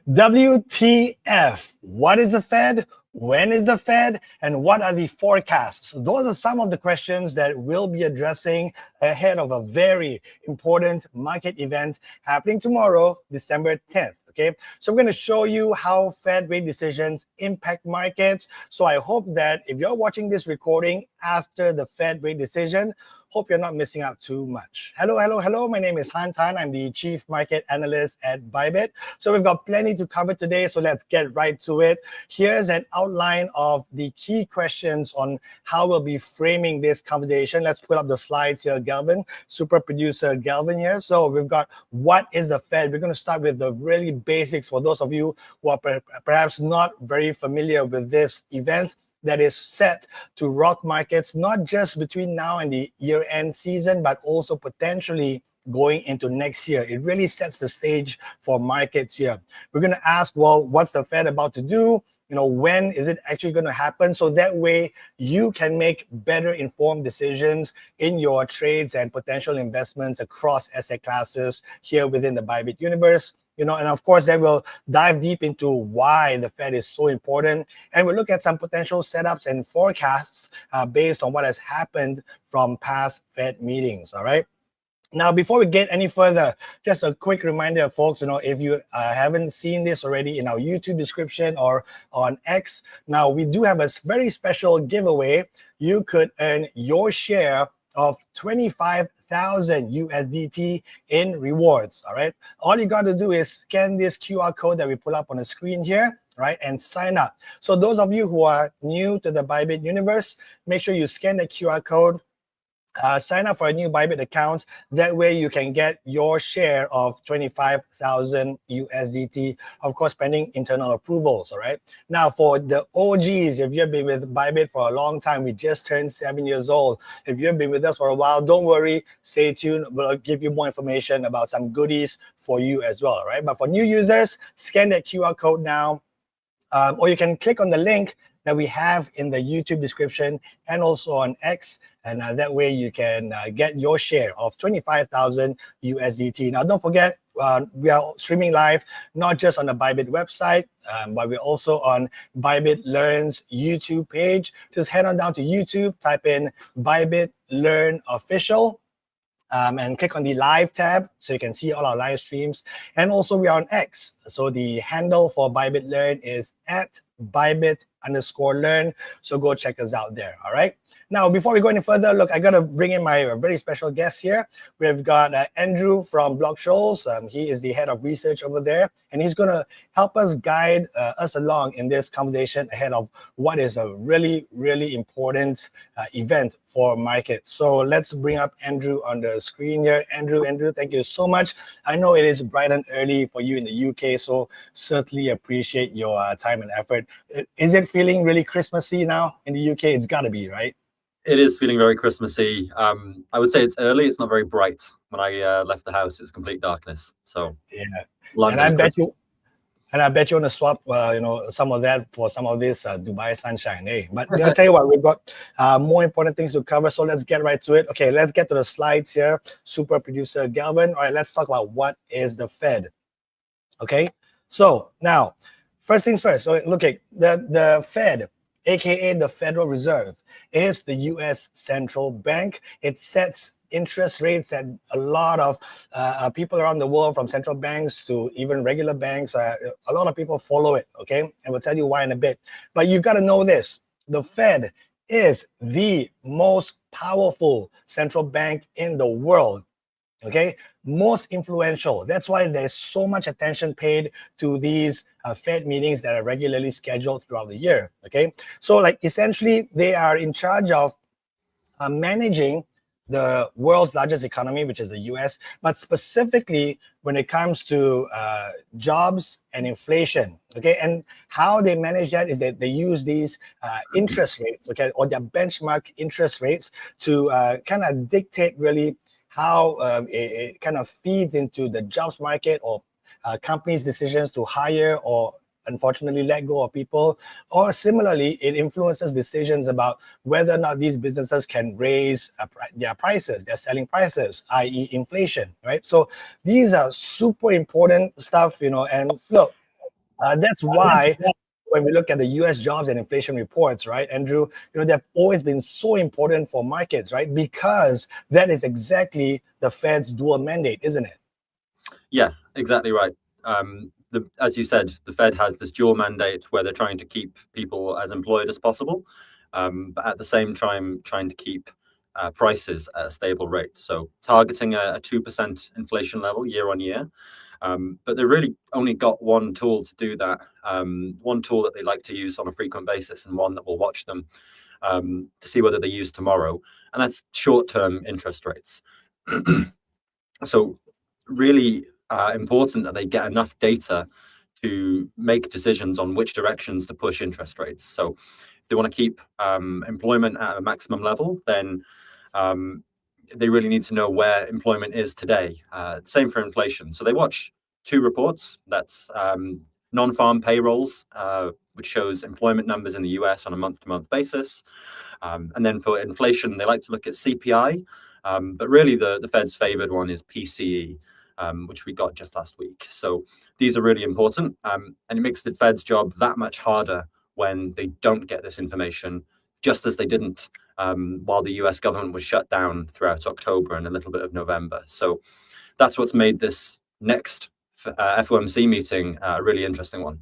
WTF? What is the Fed? When is the Fed? And what are the forecasts? Those are some of the questions that we'll be addressing ahead of a very important market event happening tomorrow, December 10th. Okay, so I'm going to show you how Fed rate decisions impact markets. So I hope that if you're watching this recording after the Fed rate decision, hope you're not missing out too much. Hello. My name is Han Tan. I'm the Chief Market Analyst at Bybit. So we've got plenty to cover today. So let's get right to it. Here's an outline of the key questions on how we'll be framing this conversation. Let's put up the slides here, Galvin, super producer Galvin here. So we've got what is the Fed? We're going to start with the really basics for those of you who are perhaps not very familiar with this event that is set to rock markets, not just between now and the year-end season, but also potentially going into next year. It really sets the stage for markets here. We're going to ask, well, what's the Fed about to do? When is it actually going to happen? So that way you can make better informed decisions in your trades and potential investments across asset classes here within the Bybit universe. And of course, then we'll dive deep into why the Fed is so important. And we'll look at some potential setups and forecasts based on what has happened from past Fed meetings, all right? Now, before we get any further, just a quick reminder, folks, if you haven't seen this already in our YouTube description or on X, now we do have a very special giveaway. You could earn your share of 25,000 USDT in rewards, all right? All you got to do is scan this QR code that we pull up on the screen here, right, and sign up. So those of you who are new to the Bybit universe, make sure you scan the QR code, sign up for a new Bybit account. That way you can get your share of 25,000 USDT, of course, pending internal approvals, all right? Now, for the OGs, if you've been with Bybit for a long time, we just turned 7 years old. If you've been with us for a while, don't worry, stay tuned. We'll give you more information about some goodies for you as well, all right? But for new users, scan that QR code now, or you can click on the link that we have in the YouTube description and also on X, and that way you can get your share of 25,000 USDT. Now, don't forget, we are streaming live, not just on the Bybit website, but we're also on Bybit Learn's YouTube page. Just head on down to YouTube, type in Bybit Learn Official, and click on the live tab so you can see all our live streams. And also we are on X. So the handle for Bybit Learn is @Bybit_learn. So go check us out there, all right? Now, before we go any further, look, I got to bring in my very special guest here. We've got Andrew from Block Shoals. He is the head of research over there, and he's going to help us guide us along in this conversation ahead of what is a really, really important event for markets. So let's bring up Andrew on the screen here. Andrew, thank you so much. I know it is bright and early for you in the UK, so certainly appreciate your time and effort. Is it feeling really Christmassy now in the UK? It's got to be, right? It is feeling very Christmassy. I would say it's early. It's not very bright. When I left the house, it was complete darkness. So yeah, London, and I bet you want to swap, some of that for some of this Dubai sunshine, eh? But I'll tell you what, we've got more important things to cover. So let's get right to it. Okay, let's get to the slides here. Super producer Galvin. All right, let's talk about what is the Fed. Okay, so now, first things first. So look at the Fed, aka the Federal Reserve, is the U.S. central bank. It sets interest rates that a lot of people around the world, from central banks to even regular banks, a lot of people follow it, okay? And we'll tell you why in a bit. But you've got to know this. The Fed is the most powerful central bank in the world, okay? Most influential. That's why there's so much attention paid to these Fed meetings that are regularly scheduled throughout the year, okay? So like essentially they are in charge of managing the world's largest economy, which is the US, but specifically when it comes to jobs and inflation, okay? And how they manage that is that they use these interest rates, okay, or their benchmark interest rates to kind of dictate really how it kind of feeds into the jobs market or companies' decisions to hire or unfortunately let go of people, or similarly, it influences decisions about whether or not these businesses can raise their prices, their selling prices, i.e. inflation, right? So these are super important stuff, and look, That's why when we look at the U.S. jobs and inflation reports, right, Andrew, they've always been so important for markets, right? Because that is exactly the Fed's dual mandate, isn't it? Yeah, exactly right. As you said, the Fed has this dual mandate where they're trying to keep people as employed as possible, but at the same time trying to keep prices at a stable rate. So targeting a 2% inflation level year on year. But they've really only got one tool to do that, one tool that they like to use on a frequent basis, and one that will watch them to see whether they use tomorrow, and that's short-term interest rates. So really important that they get enough data to make decisions on which directions to push interest rates. So if they want to keep employment at a maximum level, then they really need to know where employment is today. Same for inflation. So they watch two reports. That's non-farm payrolls, which shows employment numbers in the US on a month-to-month basis. And then for inflation, they like to look at CPI. But really, the Fed's favored one is PCE, which we got just last week. So these are really important. And it makes the Fed's job that much harder when they don't get this information, just as they didn't while the US government was shut down throughout October and a little bit of November. So that's what's made this next FOMC meeting a really interesting one.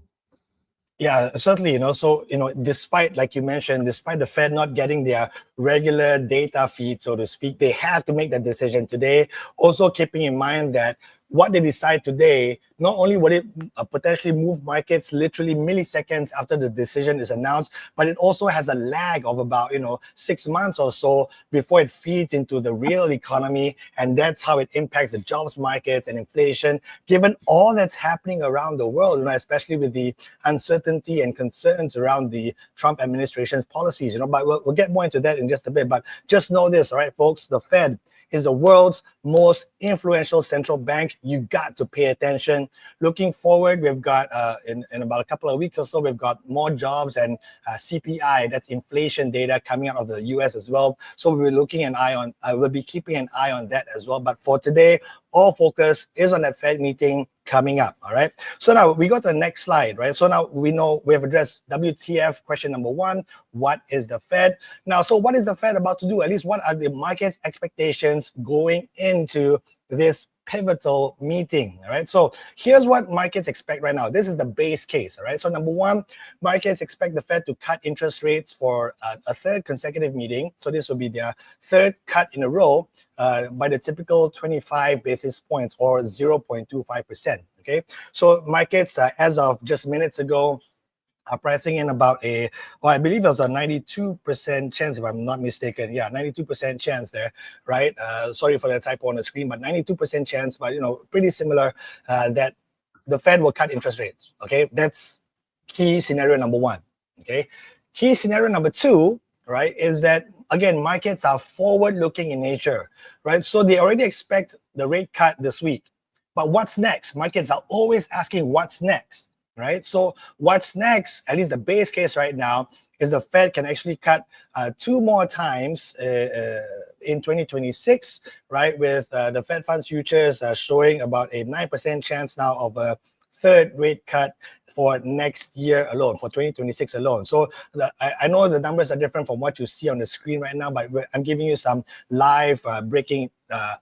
Yeah, certainly, so, despite, like you mentioned, despite the Fed not getting their regular data feed, so to speak, they have to make that decision today. Also keeping in mind that what they decide today, not only would it potentially move markets literally milliseconds after the decision is announced, but it also has a lag of about, 6 months or so before it feeds into the real economy. And that's how it impacts the jobs markets and inflation, given all that's happening around the world, especially with the uncertainty and concerns around the Trump administration's policies, but we'll get more into that in just a bit. But just know this, all right, folks, the Fed is the world's most influential central bank. You got to pay attention. Looking forward, we've got in about a couple of weeks or so, we've got more jobs and CPI, that's inflation data, coming out of the US as well. So we'll be keeping an eye on that as well. But for today, all focus is on that Fed meeting coming up. All right. So now we go to the next slide, right? So now we know we have addressed WTF question number one. What is the Fed? Now, so what is the Fed about to do? At least what are the market's expectations going into this pivotal meeting? All right. So here's what markets expect right now. This is the base case. All right. So number one, markets expect the Fed to cut interest rates for a third consecutive meeting. So this will be their third cut in a row by the typical 25 basis points or 0.25%. Okay. So markets, as of just minutes ago, are pricing in about I believe it was a 92% chance, if I'm not mistaken. Yeah, 92% chance there, right? Sorry for the typo on the screen, but 92% chance, but pretty similar that the Fed will cut interest rates. Okay, that's key scenario number one. Okay, key scenario number two, right, is that again markets are forward-looking in nature, right? So they already expect the rate cut this week, but what's next? Markets are always asking what's next. Right. So what's next, at least the base case right now, is the Fed can actually cut two more times in 2026, right? With the Fed funds futures showing about a 9% chance now of a third rate cut for next year alone, for 2026 alone. So I know the numbers are different from what you see on the screen right now, but I'm giving you some live breaking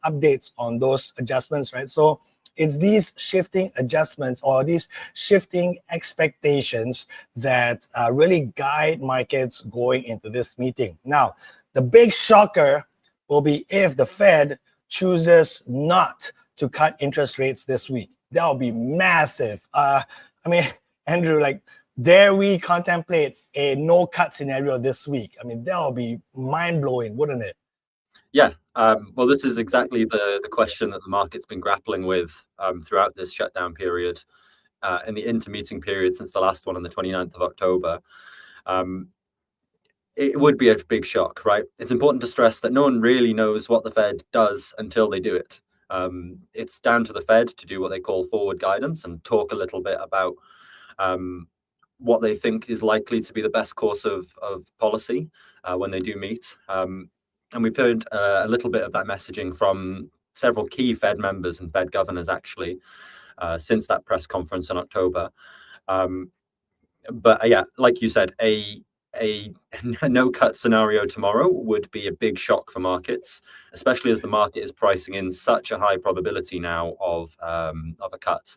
updates on those adjustments, right? So it's these shifting adjustments or these shifting expectations that really guide markets going into this meeting. Now, the big shocker will be if the Fed chooses not to cut interest rates this week. That will be massive. Andrew, dare we contemplate a no cut scenario this week? That will be mind blowing, wouldn't it? Yeah, well, this is exactly the question that the market's been grappling with throughout this shutdown period, in the intermeeting period since the last one on the 29th of October. It would be a big shock, right? It's important to stress that no one really knows what the Fed does until they do it. It's down to the Fed to do what they call forward guidance and talk a little bit about what they think is likely to be the best course of policy when they do meet. And we've heard a little bit of that messaging from several key Fed members and Fed governors, actually, since that press conference in October. But yeah, like you said, a no cut scenario tomorrow would be a big shock for markets, especially as the market is pricing in such a high probability now of a cut.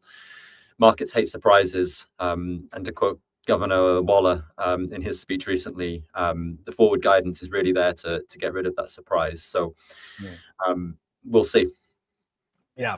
Markets hate surprises, and to quote Governor Waller in his speech recently, the forward guidance is really there to get rid of that surprise. So we'll see. Yeah,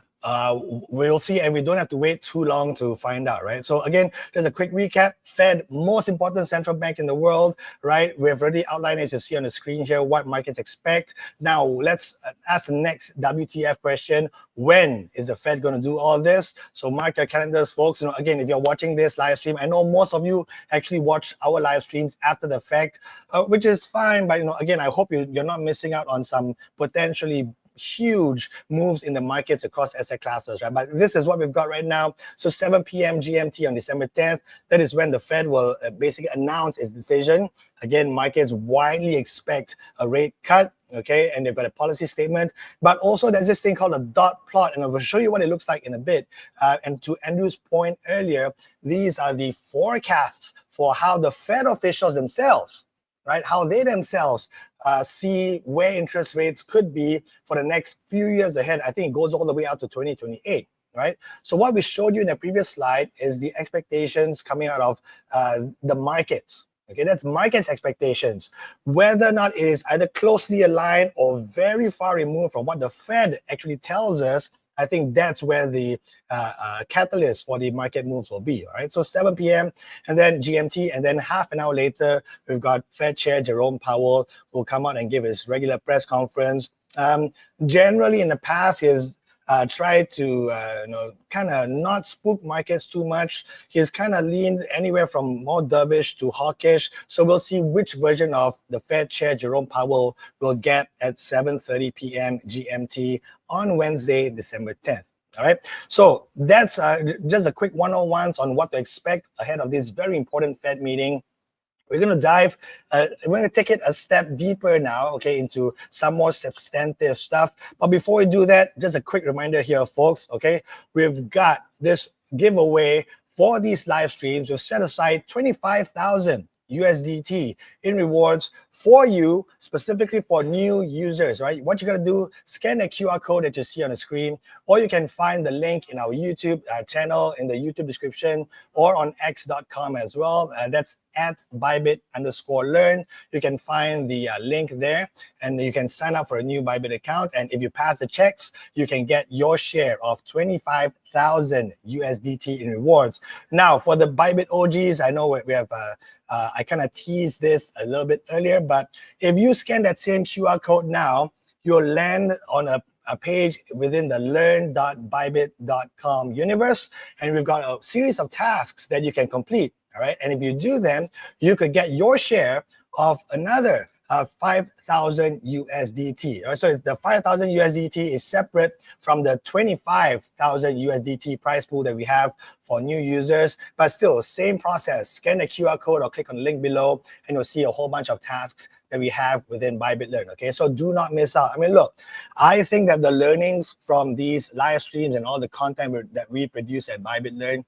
we'll see, and we don't have to wait too long to find out, right? So again, just a quick recap. Fed, most important central bank in the world, right? We've already outlined, as you see on the screen here, what markets expect. Now, let's ask the next WTF question. When is the Fed going to do all this? So mark your calendars, folks. Again, if you're watching this live stream, I know most of you actually watch our live streams after the fact, which is fine. But, again, I hope you're not missing out on some potentially huge moves in the markets across asset classes, right? But this is what we've got right now. So 7 p.m. GMT on December 10th, that is when the Fed will basically announce its decision. Again, markets widely expect a rate cut, okay? And they've got a policy statement. But also there's this thing called a dot plot, and I will show you what it looks like in a bit. And to Andrew's point earlier, these are the forecasts for how the Fed officials themselves, right, how they themselves see where interest rates could be for the next few years ahead. I think it goes all the way out to 2028, right? So what we showed you in the previous slide is the expectations coming out of the markets. Okay, that's markets expectations. Whether or not it is either closely aligned or very far removed from what the Fed actually tells us, I think that's where the catalyst for the market moves will be, all right? So 7 p.m. and then GMT, and then half an hour later, we've got Fed Chair Jerome Powell who will come out and give his regular press conference. Generally, in the past, he's tried to kind of not spook markets too much. He's kind of leaned anywhere from more dovish to hawkish. So we'll see which version of the Fed Chair Jerome Powell will get at 7:30 p.m. GMT on Wednesday, December 10th. All right. So that's just a quick 101s on what to expect ahead of this very important Fed meeting. We're going to dive, we're going to take it a step deeper now, okay, into some more substantive stuff. But before we do that, just a quick reminder here, folks, okay, we've got this giveaway for these live streams. We've set aside 25,000 USDT in rewards for you, specifically for new users, right? What you're going to do, scan the QR code that you see on the screen, or you can find the link in our YouTube channel in the YouTube description or on x.com as well. That's at Bybit_learn. You can find the link there, and you can sign up for a new Bybit account. And if you pass the checks, you can get your share of 25,000 USDT in rewards. Now, for the Bybit OGs, I know we have, I kind of teased this a little bit earlier, but if you scan that same QR code now, you'll land on a page within the learn.bybit.com universe, and we've got a series of tasks that you can complete, all right? And if you do them, you could get your share of another 5,000 USDT. Right? So if the 5,000 USDT is separate from the 25,000 USDT prize pool that we have for new users, but still same process. Scan the QR code or click on the link below, and you'll see a whole bunch of tasks that we have within Bybit Learn. Okay, so do not miss out. I mean, look, I think that the learnings from these live streams and all the content that we produce at Bybit Learn,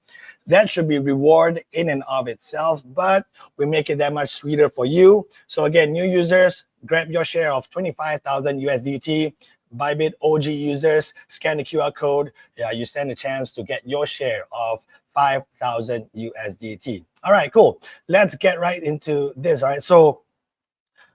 that should be reward in and of itself, but we make it that much sweeter for you. So again, new users, grab your share of 25,000 USDT. Bybit OG users, scan the QR code. Yeah, you stand a chance to get your share of 5,000 USDT. All right, cool. Let's get right into this. All right, so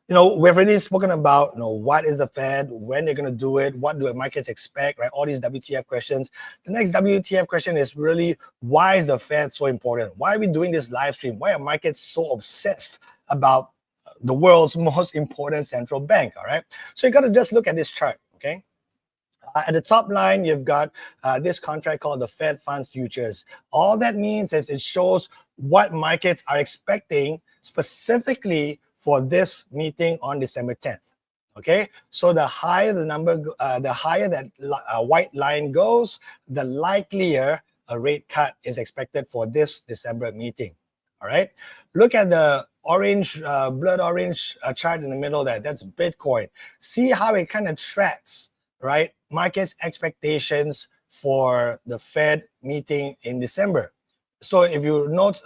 we've already spoken about, what is the Fed, when they're going to do it, what do the markets expect, right? All these WTF questions. The next WTF question is really, why is the Fed so important? Why are we doing this live stream? Why are markets so obsessed about the world's most important central bank, all right? So you got to just look at this chart, okay? At the top line, you've got this contract called the Fed Funds Futures. All that means is it shows what markets are expecting specifically for this meeting on December 10th. Okay, so the higher the number, the higher that white line goes, the likelier a rate cut is expected for this December meeting. All right, look at the orange, blood orange chart in the middle there. That's Bitcoin. See how it kind of tracks, right? Markets expectations for the Fed meeting in December. So if you note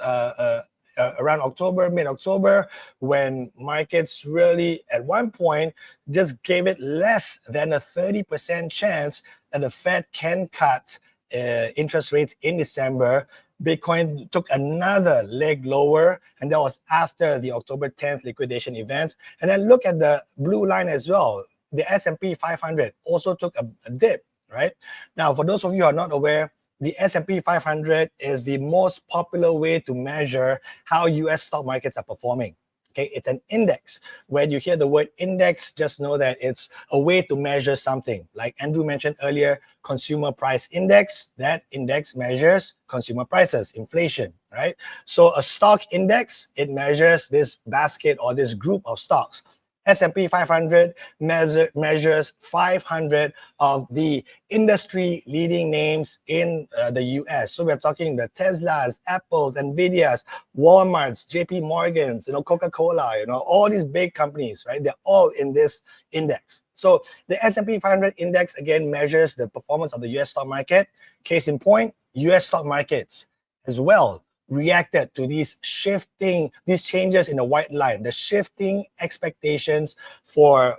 around October, mid-October, when markets really at one point just gave it less than a 30% chance that the Fed can cut interest rates in December, Bitcoin took another leg lower, and that was after the October 10th liquidation event. And then look at the blue line as well. The S&P 500 also took a dip, right? Now, for those of you who are not aware, the S&P 500 is the most popular way to measure how US stock markets are performing. Okay, it's an index. When you hear the word index, just know that it's a way to measure something. Like Andrew mentioned earlier, consumer price index, that index measures consumer prices, inflation, right? So a stock index, it measures this basket or this group of stocks. S&P 500 measures 500 of the industry leading names in the US. So we're talking the Teslas, Apples, Nvidias, Walmarts, JP Morgans, Coca-Cola, all these big companies, right? They're all in this index. So the S&P 500 index, again, measures the performance of the US stock market. Case in point, US stock markets as well reacted to these changes in the white line, the shifting expectations for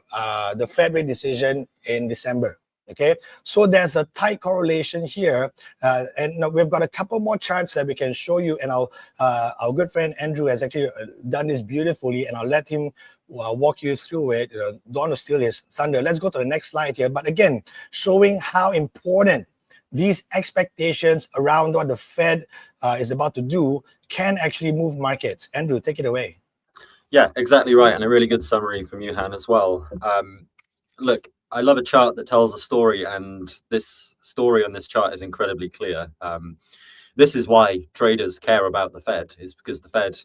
the Fed rate decision in December. Okay, so there's a tight correlation here, and we've got a couple more charts that we can show you, and our good friend Andrew has actually done this beautifully, and I'll let him walk you through it. Don't want to steal his thunder. Let's go to the next slide here, but again, showing how important these expectations around what the Fed is about to do can actually move markets. Andrew, take it away. Yeah, exactly right. And a really good summary from you, Han, as well. Look, I love a chart that tells a story, and this story on this chart is incredibly clear. This is why traders care about the Fed, is because the Fed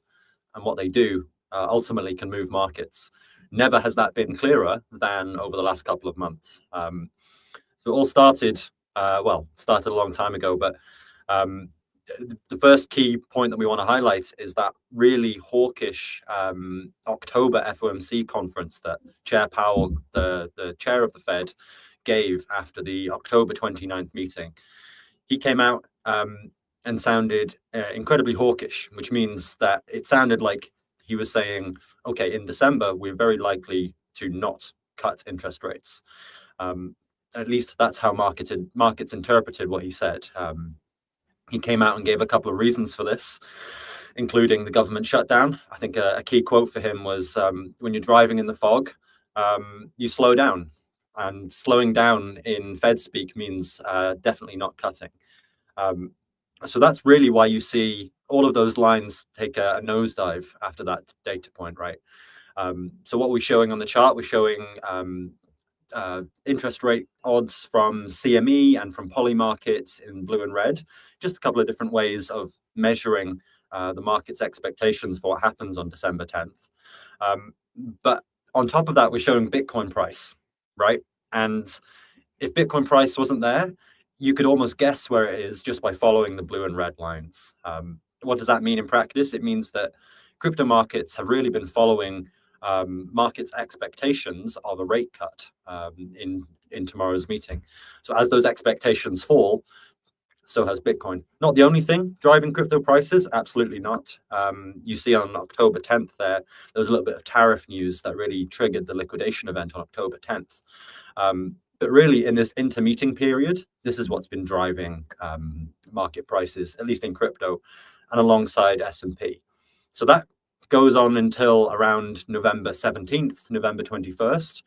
and what they do ultimately can move markets. Never has that been clearer than over the last couple of months. So it all started a long time ago, but the first key point that we want to highlight is that really hawkish October FOMC conference that Chair Powell, the chair of the Fed, gave after the October 29th meeting. He came out and sounded incredibly hawkish, which means that it sounded like he was saying, okay, in December, we're very likely to not cut interest rates. At least that's how markets interpreted what he said. He came out and gave a couple of reasons for this, including the government shutdown. I think a key quote for him was, when you're driving in the fog, you slow down. And slowing down in Fed speak means definitely not cutting. So that's really why you see all of those lines take a nosedive after that data point, right? So what we're showing on the chart, we're showing interest rate odds from CME and from Polymarket in blue and red, just a couple of different ways of measuring the market's expectations for what happens on December 10th. But on top of that, we're showing Bitcoin price, right? And if Bitcoin price wasn't there, you could almost guess where it is just by following the blue and red lines. What does that mean in practice? It means that crypto markets have really been following markets' expectations of a rate cut in tomorrow's meeting. So as those expectations fall, so has Bitcoin. Not the only thing driving crypto prices, absolutely not. You see on October 10th there was a little bit of tariff news that really triggered the liquidation event on October 10th. But really, in this intermeeting period, this is what's been driving market prices, at least in crypto, and alongside S&P. So that goes on until around November 17th, November 21st,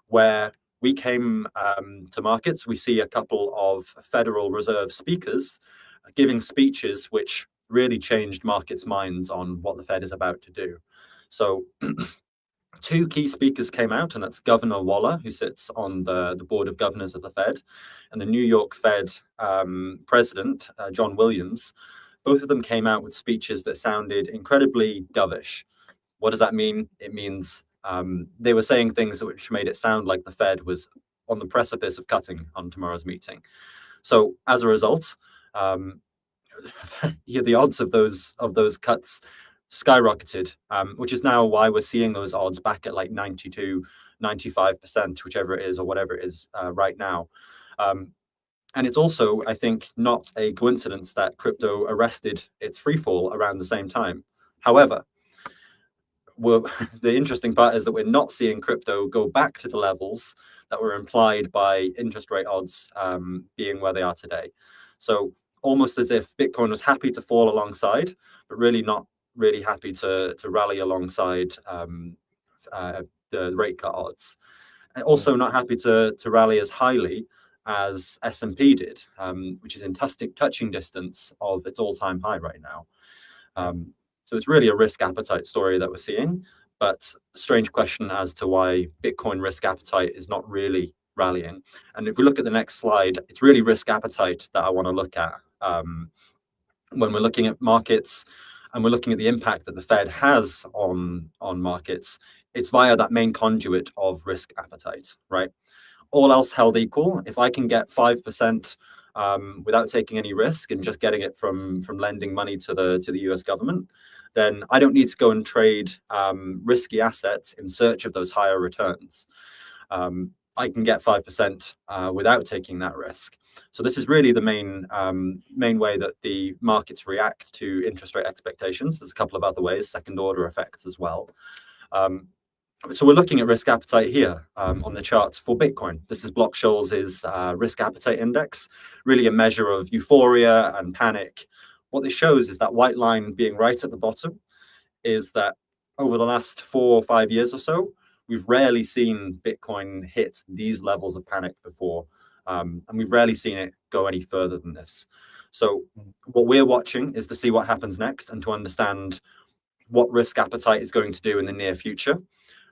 where we came to markets. We see a couple of Federal Reserve speakers giving speeches which really changed markets' minds on what the Fed is about to do. So two key speakers came out, and that's Governor Waller, who sits on the board of governors of the Fed, and the New York Fed president, John Williams. Both of them came out with speeches that sounded incredibly dovish. What does that mean? It means they were saying things which made it sound like the Fed was on the precipice of cutting on tomorrow's meeting. So as a result, the odds of those cuts skyrocketed, which is now why we're seeing those odds back at like 92, 95%, whichever it is or whatever it is right now. And it's also, I think, not a coincidence that crypto arrested its free fall around the same time. However, the interesting part is that we're not seeing crypto go back to the levels that were implied by interest rate odds being where they are today. So almost as if Bitcoin was happy to fall alongside, but really not really happy to rally alongside the rate cut odds. And also not happy to rally as highly as S&P did, which is in touching distance of its all-time high right now. So it's really a risk appetite story that we're seeing, but strange question as to why Bitcoin risk appetite is not really rallying. And if we look at the next slide, it's really risk appetite that I want to look at when we're looking at markets and we're looking at the impact that the Fed has on markets. It's via that main conduit of risk appetite, right? All else held equal, if I can get 5% without taking any risk and just getting it from lending money to the US government, then I don't need to go and trade risky assets in search of those higher returns. I can get 5% without taking that risk. So this is really the main way that the markets react to interest rate expectations. There's a couple of other ways, second order effects as well. So we're looking at risk appetite here on the charts for Bitcoin. This is Block-Scholes' risk appetite index, really a measure of euphoria and panic. What this shows is that white line being right at the bottom is that over the last 4 or 5 years or so, we've rarely seen Bitcoin hit these levels of panic before. And we've rarely seen it go any further than this. So what we're watching is to see what happens next and to understand what risk appetite is going to do in the near future.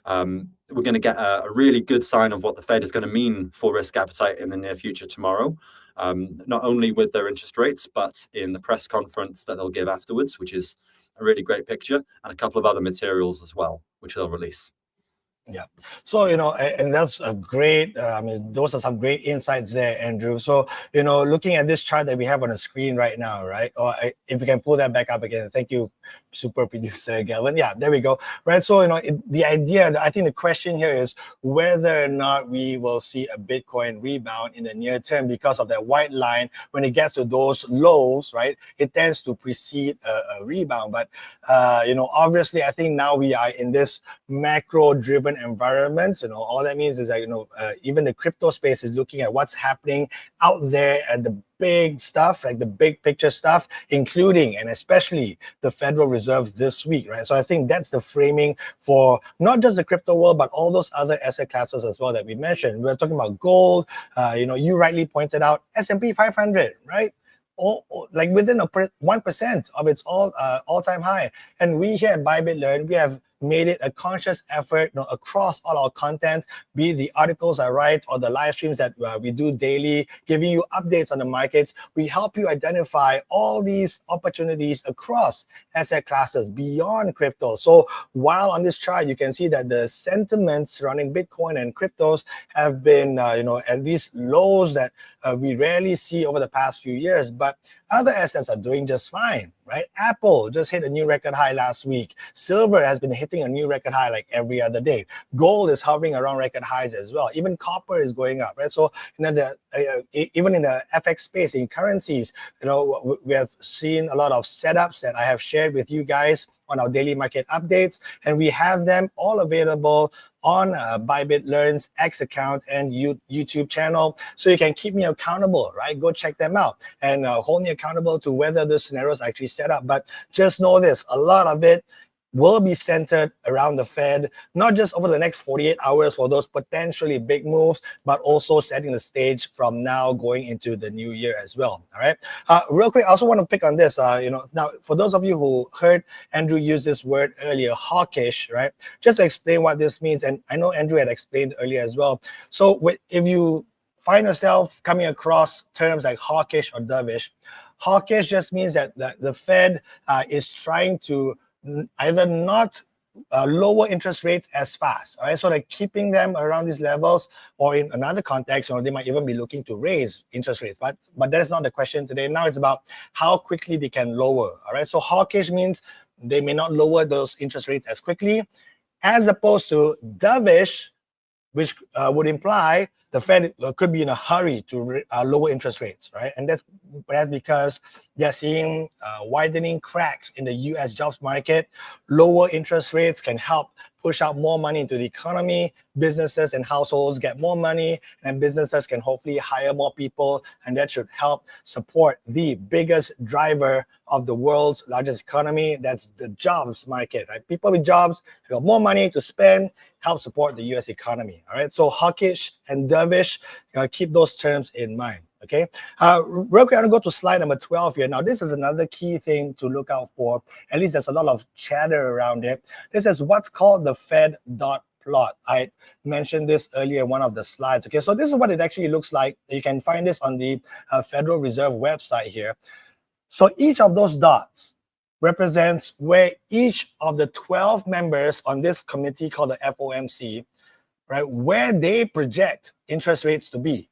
We're going to get a really good sign of what the Fed is going to mean for risk appetite in the near future tomorrow, not only with their interest rates, but in the press conference that they'll give afterwards, which is a really great picture, and a couple of other materials as well, which they'll release. Yeah. So, and that's a great, I mean, those are some great insights there, Andrew. So, looking at this chart that we have on the screen right now, right? Or if we can pull that back up again. Thank you, super producer Galvin. Yeah, there we go. Right. So, the idea, I think the question here is whether or not we will see a Bitcoin rebound in the near term because of that white line. When it gets to those lows, right, it tends to precede a rebound. But, obviously, I think now we are in this macro-driven environments. All that means is that even the crypto space is looking at what's happening out there and the big stuff, like the big picture stuff, including and especially the Federal Reserve this week, right? So I think that's the framing for not just the crypto world, but all those other asset classes as well that we mentioned. We're talking about gold. You rightly pointed out S&P 500, right? Like within 1% of its all-time high. And we here at Bybit Learn, we have made it a conscious effort across all our content, be it the articles I write or the live streams that we do daily, giving you updates on the markets. We help you identify all these opportunities across asset classes beyond crypto. So while on this chart, you can see that the sentiments surrounding Bitcoin and cryptos have been, at these lows that we rarely see over the past few years, but other assets are doing just fine, right? Apple just hit a new record high last week. Silver has been hitting a new record high like every other day. Gold is hovering around record highs as well. Even copper is going up, right? So, even in the FX space, in currencies, we have seen a lot of setups that I have shared with you guys on our daily market updates, and we have them all available on Bybit Learn's X account and YouTube channel, so you can keep me accountable, right? Go check them out and hold me accountable to whether the scenarios are actually set up. But just know this, a lot of it will be centered around the Fed, not just over the next 48 hours for those potentially big moves, but also setting the stage from now going into the new year as well. All right. Real quick, I also want to pick on this. Now for those of you who heard Andrew use this word earlier, hawkish, right? Just to explain what this means, and I know Andrew had explained earlier as well. So if you find yourself coming across terms like hawkish or dovish, hawkish just means that the Fed is trying to either not lower interest rates as fast, all right? So they're keeping them around these levels, or in another context, they might even be looking to raise interest rates. But that is not the question today. Now it's about how quickly they can lower, all right? So hawkish means they may not lower those interest rates as quickly, as opposed to dovish, which would imply the Fed could be in a hurry to lower interest rates, right? And that's perhaps because they're seeing widening cracks in the US jobs market. Lower interest rates can help push out more money into the economy. Businesses and households get more money, and businesses can hopefully hire more people, and that should help support the biggest driver of the world's largest economy. That's the jobs market, right? People with jobs have more money to spend, help support the US economy. All right. So hawkish and dovish, keep those terms in mind. Okay. Real quick, I'm gonna go to slide number 12 here. Now, this is another key thing to look out for. At least there's a lot of chatter around it. This is what's called the Fed dot plot. I mentioned this earlier in one of the slides. Okay, so this is what it actually looks like. You can find this on the Federal Reserve website here. So each of those dots represents where each of the 12 members on this committee called the FOMC, right, where they project interest rates to be.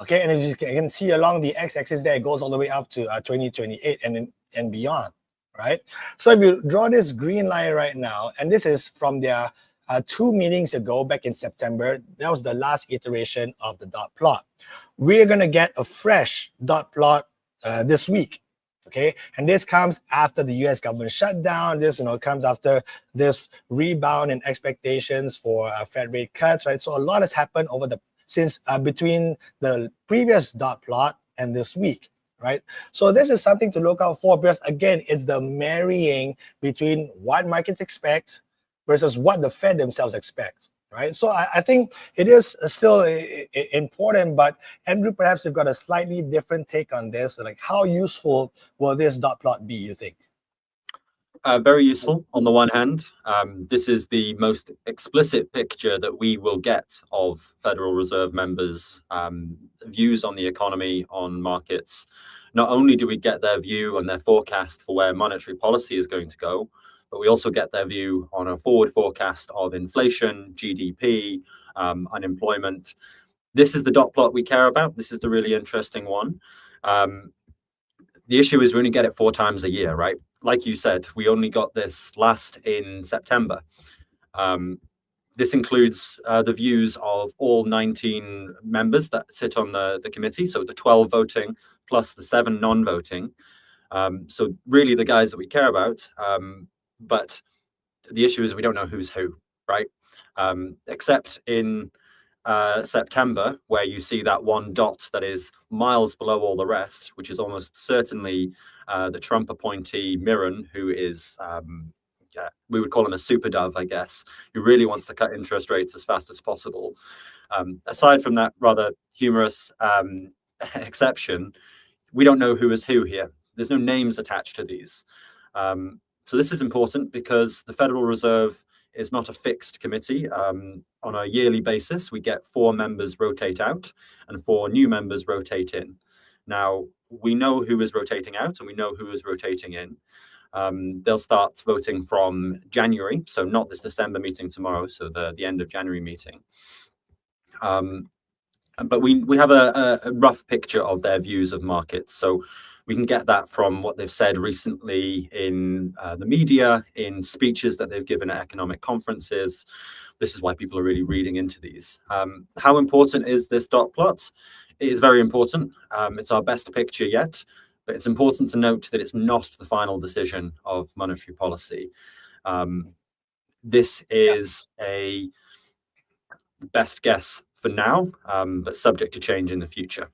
Okay, and as you can see along the x-axis there, it goes all the way up to 2028 and beyond, right? So if you draw this green line right now, and this is from their 2 meetings ago back in September, that was the last iteration of the dot plot. We're gonna get a fresh dot plot this week. Okay, and this comes after the U.S. government shutdown. This, comes after this rebound in expectations for Fed rate cuts, right? So a lot has happened since between the previous dot plot and this week, right? So this is something to look out for because, again, it's the marrying between what markets expect versus what the Fed themselves expect, right? So I think it is still important, but Andrew, perhaps you've got a slightly different take on this. Like, how useful will this dot plot be, you think? Very useful on the one hand. This is the most explicit picture that we will get of Federal Reserve members' views on the economy, on markets. Not only do we get their view and their forecast for where monetary policy is going to go, but we also get their view on a forward forecast of inflation, GDP, unemployment. This is the dot plot we care about. This is the really interesting one. The issue is we only get it 4 times a year, right? Like you said, we only got this last in September. This includes the views of all 19 members that sit on the committee, so the 12 voting plus the 7 non-voting. So really the guys that we care about, but the issue is we don't know who's who, right? Except in September, where you see that one dot that is miles below all the rest, which is almost certainly the Trump appointee Mirren, who is, we would call him a super dove, I guess, who really wants to cut interest rates as fast as possible. Aside from that rather humorous exception, we don't know who is who here. There's no names attached to these. So this is important because the Federal Reserve is not a fixed committee. On a yearly basis, we get 4 members rotate out and 4 new members rotate in. Now, we know who is rotating out and we know who is rotating in. They'll start voting from January, so not this December meeting tomorrow, so the end of January meeting. But we have a rough picture of their views of markets. So we can get that from what they've said recently in the media, in speeches that they've given at economic conferences. This is why people are really reading into these. How important is this dot plot? It is very important. It's our best picture yet, but it's important to note that it's not the final decision of monetary policy. This is a best guess for now, but subject to change in the future.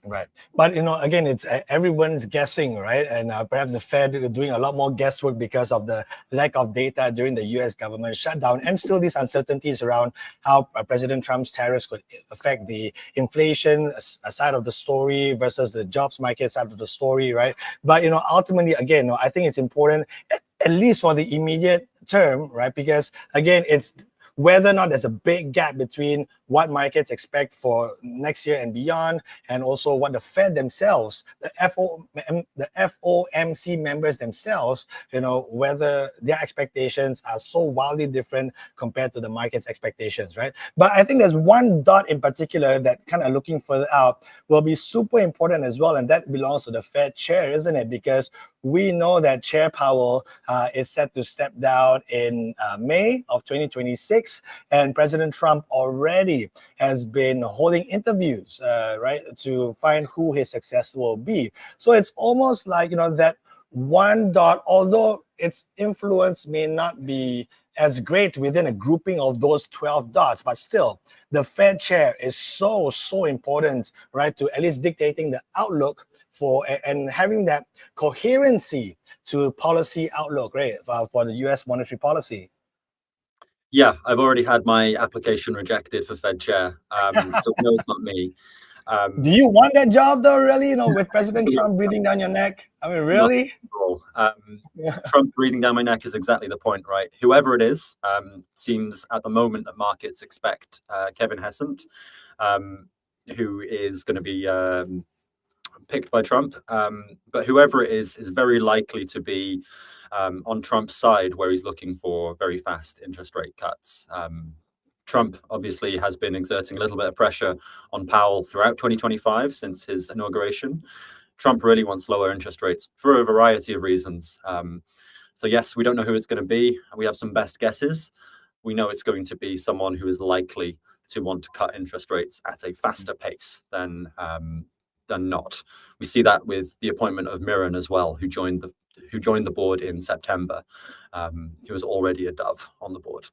Right. But, again, it's everyone's guessing, right? And perhaps the Fed is doing a lot more guesswork because of the lack of data during the U.S. government shutdown, and still these uncertainties around how President Trump's tariffs could affect the inflation side of the story versus the jobs market side of the story, right? But, ultimately, again, I think it's important, at least for the immediate term, right? Because, again, it's whether or not there's a big gap between what markets expect for next year and beyond, and also what the Fed themselves, the FOMC members themselves, whether their expectations are so wildly different compared to the market's expectations, right? But I think there's one dot in particular that kind of looking further out will be super important as well, and that belongs to the Fed chair, isn't it? Because we know that Chair Powell is set to step down in May of 2026, and President Trump already has been holding interviews, right, to find who his successor will be. So it's almost like, that one dot, although its influence may not be as great within a grouping of those 12 dots, but still, the Fed chair is so important, right, to at least dictating the outlook for and having that coherency to policy outlook, right, for the U.S. monetary policy. Yeah, I've already had my application rejected for Fed chair, so no, it's not me. Do you want that job though, really? With President Trump breathing down your neck? I mean, really? Not at all. Trump breathing down my neck is exactly the point, right? Whoever it is, seems at the moment that markets expect Kevin Hessent, who is going to be picked by Trump. But whoever it is very likely to be on Trump's side, where he's looking for very fast interest rate cuts. Trump obviously has been exerting a little bit of pressure on Powell throughout 2025 since his inauguration. Trump really wants lower interest rates for a variety of reasons. So yes, we don't know who it's going to be. We have some best guesses. We know it's going to be someone who is likely to want to cut interest rates at a faster pace than not. We see that with the appointment of Mirren as well, who joined the board in September. He was already a dove on the board.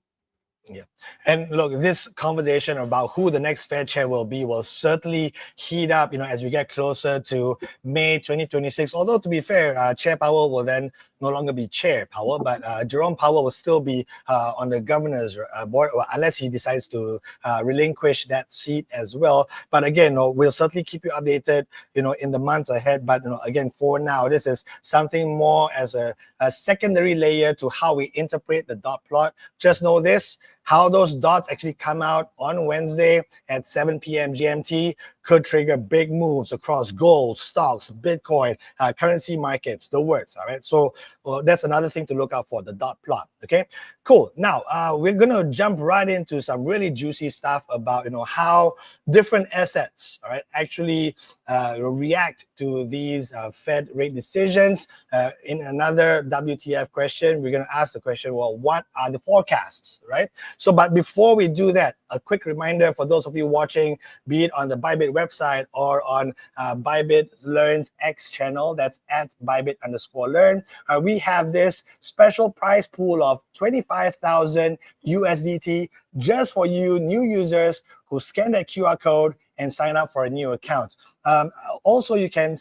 Yeah. And look, this conversation about who the next Fed chair will be will certainly heat up, as we get closer to May 2026. Although, to be fair, Chair Powell will then no longer be Chair Powell, but Jerome Powell will still be on the governor's board, unless he decides to relinquish that seat as well. But again, we'll certainly keep you updated, in the months ahead. But, again, for now, this is something more as a secondary layer to how we interpret the dot plot. Just know this: how those dots actually come out on Wednesday at 7 p.m. GMT could trigger big moves across gold, stocks, Bitcoin, currency markets, the works, all right? So that's another thing to look out for, the dot plot, okay? Cool. Now, we're going to jump right into some really juicy stuff about, how different assets, all right, actually react to these Fed rate decisions. In another WTF question, we're going to ask the question, well, what are the forecasts, right? So, but before we do that, a quick reminder for those of you watching, be it on the Bybit website or on Bybit Learn's X channel, that's at Bybit_learn. We have this special prize pool of 25,000 USDT just for you new users who scan that QR code and sign up for a new account. Also, you can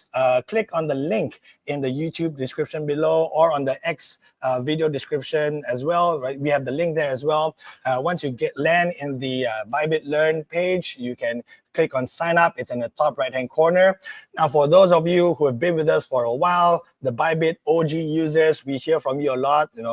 click on the link in the YouTube description below or on the X video description as well, right? We have the link there as well. Once you land in the Bybit Learn page, you can click on sign up. It's in the top right-hand corner. Now, for those of you who have been with us for a while, the Bybit OG users, we hear from you a lot, and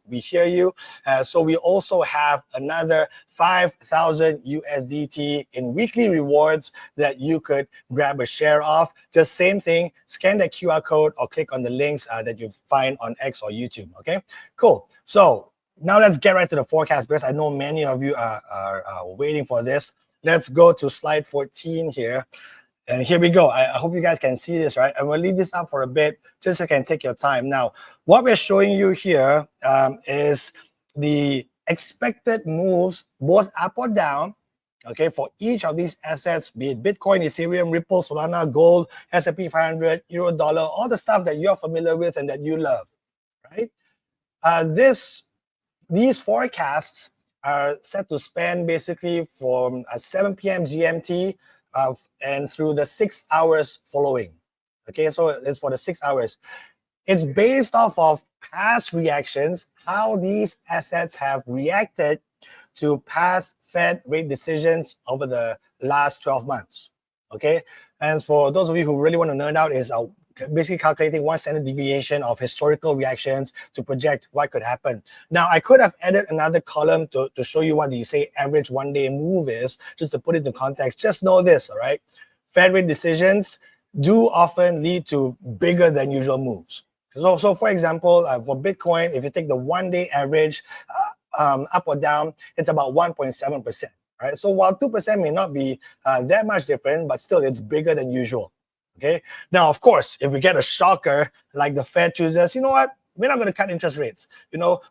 we hear you. So we also have another 5,000 USDT in weekly rewards that you could grab a share of. Just same thing, scan the QR code or click on the links that you find on X or YouTube, okay? Cool. So now let's get right to the forecast, because I know many of you are waiting for this. Let's go to slide 14 here. And here we go. I hope you guys can see this, right? And we'll leave this up for a bit just so you can take your time. Now, what we're showing you here is the expected moves, both up or down, okay, for each of these assets, be it Bitcoin, Ethereum, Ripple, Solana, gold, S&P 500, euro, dollar, all the stuff that you're familiar with and that you love, right? These forecasts are set to span basically from 7 p.m. GMT and through the 6 hours following. Okay, so it's for the 6 hours. It's based off of past reactions, how these assets have reacted to past Fed rate decisions over the last 12 months. Okay, and for those of you who really want to nerd out, is basically calculating one standard deviation of historical reactions to project what could happen. Now, I could have added another column to show you what the average one-day move is, just to put it into context. Just know this, all right? Fed rate decisions do often lead to bigger than usual moves. So for example, for Bitcoin, if you take the one-day average up or down, it's about 1.7%, right? So while 2% may not be that much different, but still it's bigger than usual. Okay. Now, of course, if we get a shocker like the Fed chooses, you know what? We're not going to cut interest rates.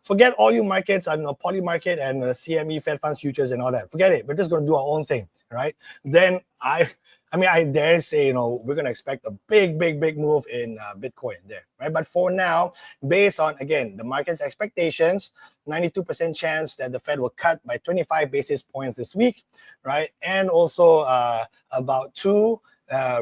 Forget all you markets, poly market and CME, Fed funds futures and all that. Forget it. We're just going to do our own thing, right? Then I dare say, we're going to expect a big move in Bitcoin there, right? But for now, based on, again, the market's expectations, 92% chance that the Fed will cut by 25 basis points this week, right? And also about two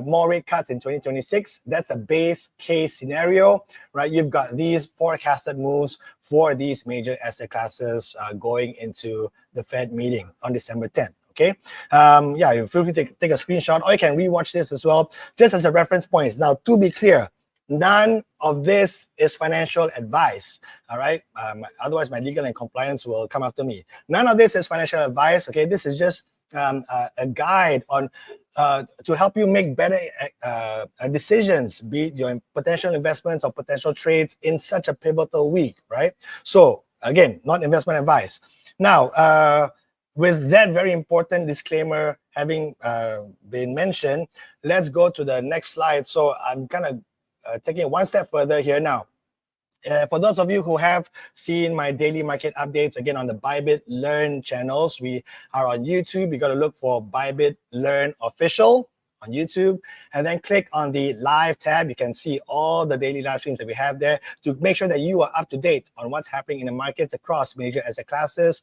more rate cuts in 2026. That's the base case scenario, right? You've got these forecasted moves for these major asset classes going into the Fed meeting on December 10th. Okay. You feel free to take a screenshot, or you can rewatch this as well, just as a reference point. Now, to be clear, none of this is financial advice. All right. Otherwise, my legal and compliance will come after me. None of this is financial advice. Okay. This is just a guide on to help you make better decisions, be it your potential investments or potential trades in such a pivotal week, right? So again, not investment advice. Now, with that very important disclaimer having been mentioned, let's go to the next slide. So I'm kind of taking it one step further here now. For those of you who have seen my daily market updates, again, on the Bybit Learn channels, we are on YouTube. You got to look for Bybit Learn Official on YouTube, and then click on the live tab. You can see all the daily live streams that we have there to make sure that you are up to date on what's happening in the markets across major asset classes.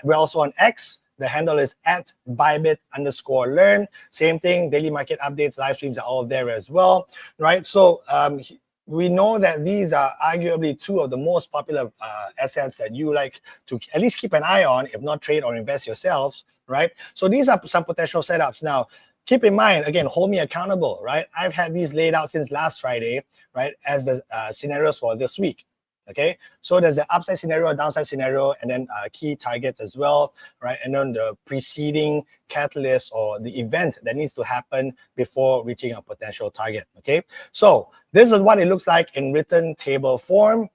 We're also on X. The handle is at Bybit_learn. Same thing, daily market updates, live streams are all there as well, right? So we know that these are arguably two of the most popular assets that you like to at least keep an eye on, if not trade or invest yourselves, right? So these are some potential setups. Now, keep in mind, again, hold me accountable, right? I've had these laid out since last Friday, right, as the scenarios for this week. Okay, so there's the upside scenario, downside scenario, and then key targets as well, right? And then the preceding catalyst or the event that needs to happen before reaching a potential target. Okay, so this is what it looks like in written table form.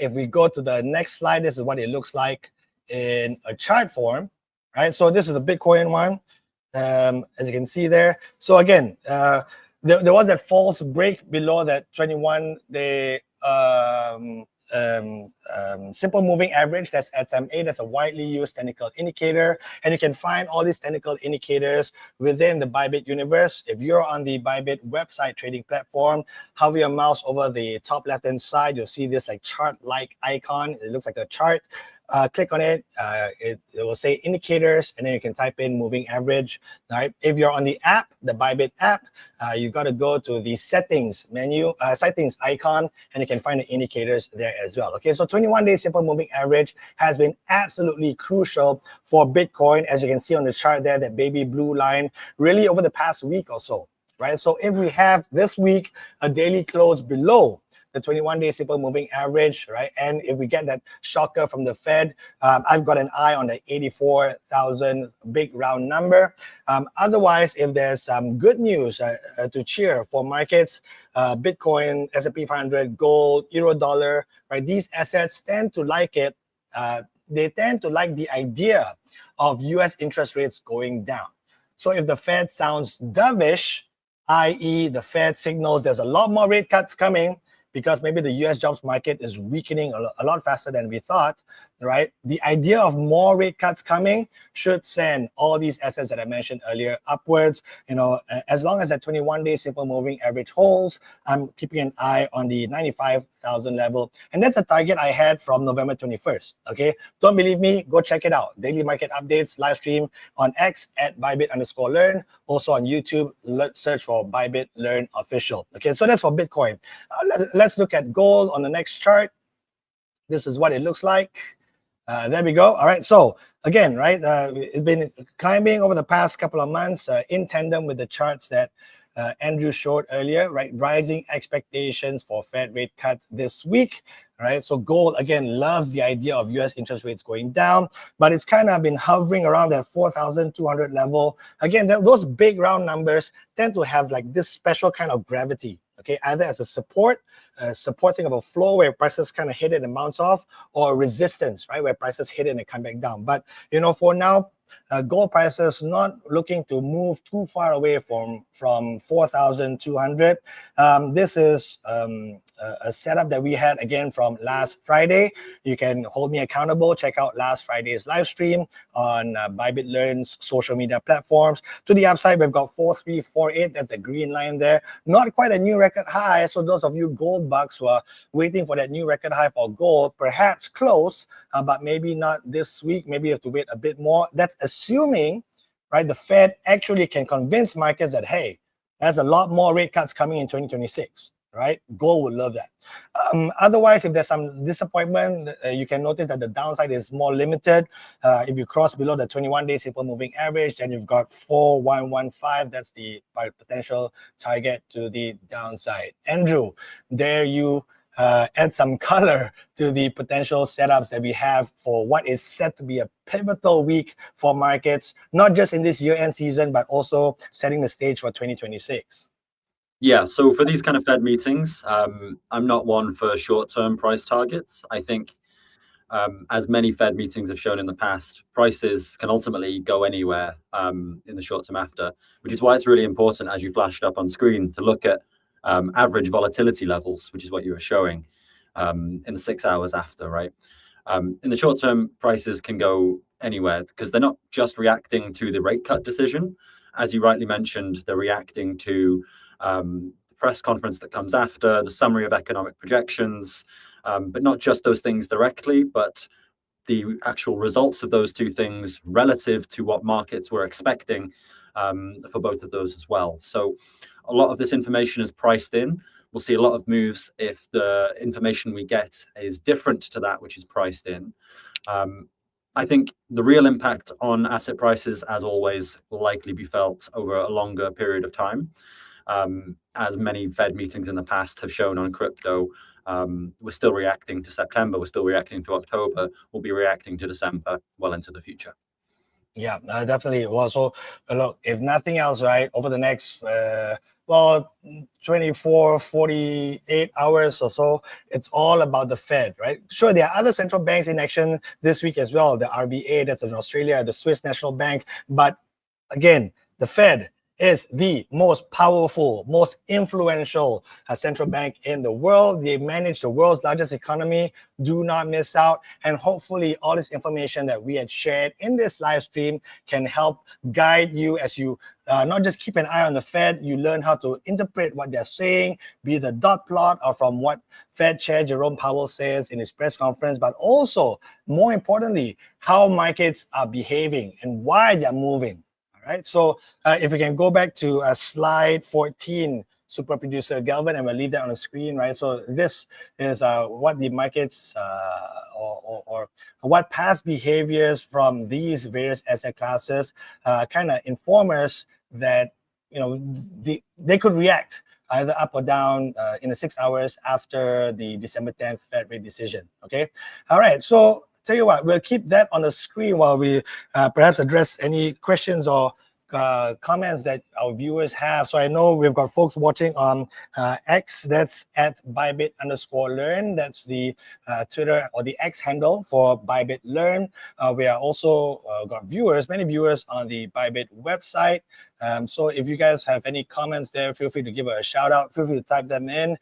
If we go to the next slide, this is what it looks like in a chart form, right? So this is the Bitcoin one, as you can see there. So again, there was a false break below that 21-day simple moving average. That's SMA. That's a widely used technical indicator, and you can find all these technical indicators within the Bybit universe. If you're on the Bybit website trading platform, hover your mouse over the top left hand side, you'll see this like chart-like icon. It looks like a chart. Click on it. It will say indicators, and then you can type in moving average. All right. If you're on the app, the Bybit app, you got to go to the settings menu, settings icon, and you can find the indicators there as well. Okay. So 21-day simple moving average has been absolutely crucial for Bitcoin, as you can see on the chart there, that baby blue line, really over the past week or so. Right. So if we have this week a daily close below the 21-day simple moving average, right? And if we get that shocker from the Fed, I've got an eye on the 84,000 big round number. Otherwise, if there's some good news to cheer for markets, Bitcoin, S&P 500, gold, euro, dollar, right? These assets tend to like it. They tend to like the idea of US interest rates going down. So if the Fed sounds dovish, i.e. the Fed signals there's a lot more rate cuts coming, because maybe the US jobs market is weakening a lot faster than we thought, right? The idea of more rate cuts coming should send all these assets that I mentioned earlier upwards. As long as that 21-day simple moving average holds, I'm keeping an eye on the 95,000 level. And that's a target I had from November 21st, okay? Don't believe me? Go check it out. Daily market updates, live stream on X at Bybit_learn. Also on YouTube, let's search for Bybit Learn Official. Okay, so that's for Bitcoin. Let's look at gold on the next chart. This is what it looks like. There we go. All right. So again, right, it's been climbing over the past couple of months in tandem with the charts that Andrew showed earlier, right? Rising expectations for Fed rate cut this week, right? So gold, again, loves the idea of US interest rates going down, but it's kind of been hovering around that 4,200 level. Again, those big round numbers tend to have like this special kind of gravity, okay? Either as a support, supporting of a flow where prices kind of hit it and bounce off, or resistance, right? Where prices hit it and come back down. But, for now, gold prices not looking to move too far away from 4,200. This is a setup that we had again from last Friday. You can hold me accountable. Check out last Friday's live stream on Bybit Learn's social media platforms. To the upside, we've got 4348. That's a green line there. Not quite a new record high. So those of you gold bucks who are waiting for that new record high for gold, perhaps close, but maybe not this week. Maybe you have to wait a bit more. That's assuming, right, the Fed actually can convince markets that, hey, there's a lot more rate cuts coming in 2026. Right? Gold would love that. Otherwise, if there's some disappointment, you can notice that the downside is more limited. If you cross below the 21-day simple moving average, then you've got 4115. That's the potential target to the downside. Andrew, there you add some color to the potential setups that we have for what is set to be a pivotal week for markets, not just in this year-end season, but also setting the stage for 2026. Yeah, so for these kind of Fed meetings, I'm not one for short-term price targets. I think, as many Fed meetings have shown in the past, prices can ultimately go anywhere in the short term after, which is why it's really important, as you flashed up on screen, to look at average volatility levels, which is what you were showing in the 6 hours after, right? In the short term, prices can go anywhere because they're not just reacting to the rate cut decision. As you rightly mentioned, they're reacting to the press conference that comes after, the summary of economic projections, but not just those things directly, but the actual results of those two things relative to what markets were expecting for both of those as well. So a lot of this information is priced in. We'll see a lot of moves if the information we get is different to that which is priced in. I think the real impact on asset prices, as always, will likely be felt over a longer period of time. As many Fed meetings in the past have shown on crypto, we're still reacting to September, we're still reacting to October, we'll be reacting to December well into the future. Yeah, definitely. Well, so look, if nothing else, right, over the next 24, 48 hours or so, it's all about the Fed, right? Sure, there are other central banks in action this week as well. The RBA, that's in Australia, the Swiss National Bank. But again, the Fed is the most powerful, most influential central bank in the world. They manage the world's largest economy. Do not miss out. And hopefully all this information that we had shared in this live stream can help guide you as you not just keep an eye on the Fed, you learn how to interpret what they're saying, be the dot plot or from what Fed Chair Jerome Powell says in his press conference, but also, more importantly, how markets are behaving and why they're moving. Right, so if we can go back to slide 14, super producer Galvin, and we'll leave that on the screen, right? So this is what the markets or what past behaviors from these various asset classes kind of inform us that, you know, they could react either up or down in the 6 hours after the December 10th Fed rate decision, okay? All right, so tell you what, we'll keep that on the screen while we perhaps address any questions or comments that our viewers have. So I know we've got folks watching on X. That's at Bybit_learn. That's the Twitter or the X handle for Bybit Learn. We are also got viewers, many viewers on the Bybit website. So if you guys have any comments there, feel free to give a shout out. Feel free to type them in.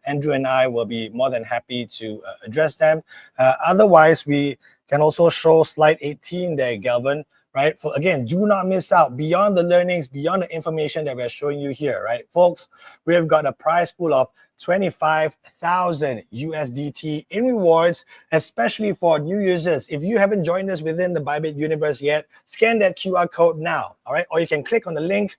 Andrew and I will be more than happy to address them. Otherwise, we can also show slide 18 there, Galvin. Right? So again, do not miss out beyond the learnings, beyond the information that we're showing you here, right? Folks, we've got a prize pool of 25,000 USDT in rewards, especially for new users. If you haven't joined us within the Bybit universe yet, scan that QR code now, all right? Or you can click on the link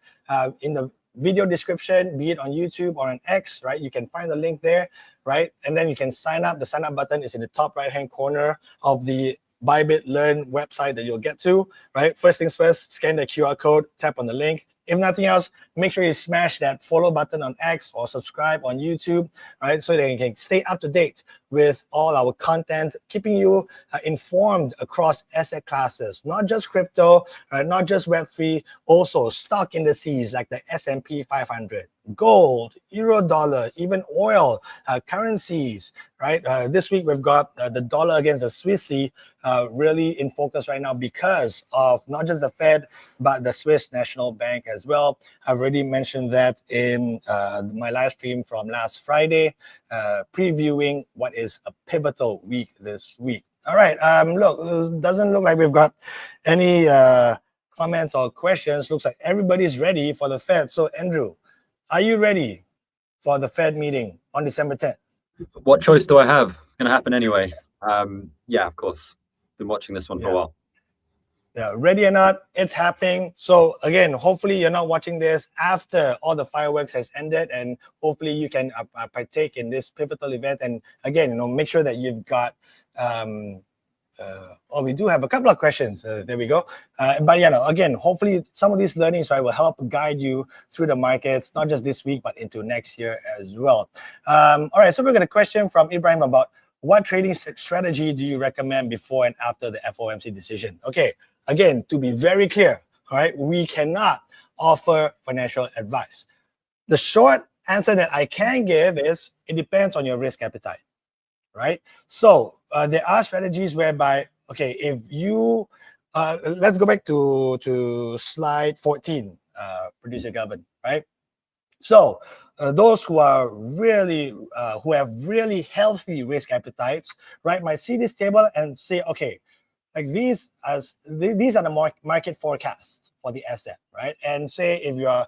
in the video description, be it on YouTube or on X, right? You can find the link there, right? And then you can sign up. The sign up button is in the top right-hand corner of the Bybit Learn website that you'll get to, right? First things first, scan the QR code, tap on the link. If nothing else, make sure you smash that follow button on X or subscribe on YouTube, right? So that you can stay up to date with all our content, keeping you informed across asset classes, not just crypto, right? Not just Web3, also stock indices like the S&P 500, gold, euro dollar, even oil, currencies, right? This week we've got the dollar against the Swissy really in focus right now because of not just the Fed, but the Swiss National Bank as well. I've already mentioned that in my live stream from last Friday, previewing what is a pivotal week this week. All right, look, it doesn't look like we've got any comments or questions. Looks like everybody's ready for the Fed. So Andrew, are you ready for the Fed meeting on December 10th? What choice do I have? Going to happen anyway. Yeah, of course. Been watching this one for a while. Yeah, ready or not, it's happening. So again, hopefully you're not watching this after all the fireworks has ended, and hopefully you can partake in this pivotal event. And again, make sure that you've got. We do have a couple of questions. There we go. But again, hopefully some of these learnings, right, will help guide you through the markets, not just this week, but into next year as well. All right, so we've got a question from Ibrahim about what trading strategy do you recommend before and after the FOMC decision? Okay, again, to be very clear, all right, we cannot offer financial advice. The short answer that I can give is it depends on your risk appetite, right? So there are strategies whereby, okay, if you, let's go back to slide 14, producer Galvin, right? So those who are really, who have really healthy risk appetites, right, might see this table and say, okay, like these are the market forecasts for the asset, right? And say if you're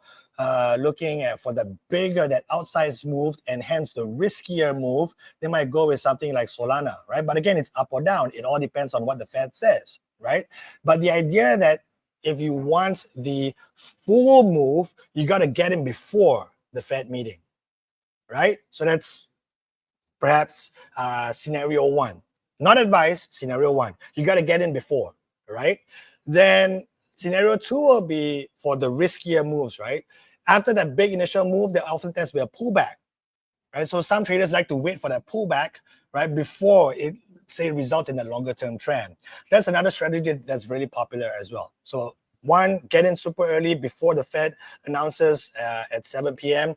looking at for the bigger, that outsized move, and hence the riskier move, they might go with something like Solana, right? But again, it's up or down. It all depends on what the Fed says, right? But the idea that if you want the full move, you got to get in before the Fed meeting, right? So that's perhaps scenario one. Not advice, scenario one. You got to get in before, right? Then scenario two will be for the riskier moves, right? After that big initial move, there often tends to be a pullback, right? So some traders like to wait for that pullback, right, before it, say, results in a longer term trend. That's another strategy that's really popular as well. So one, get in super early before the Fed announces at 7 p.m.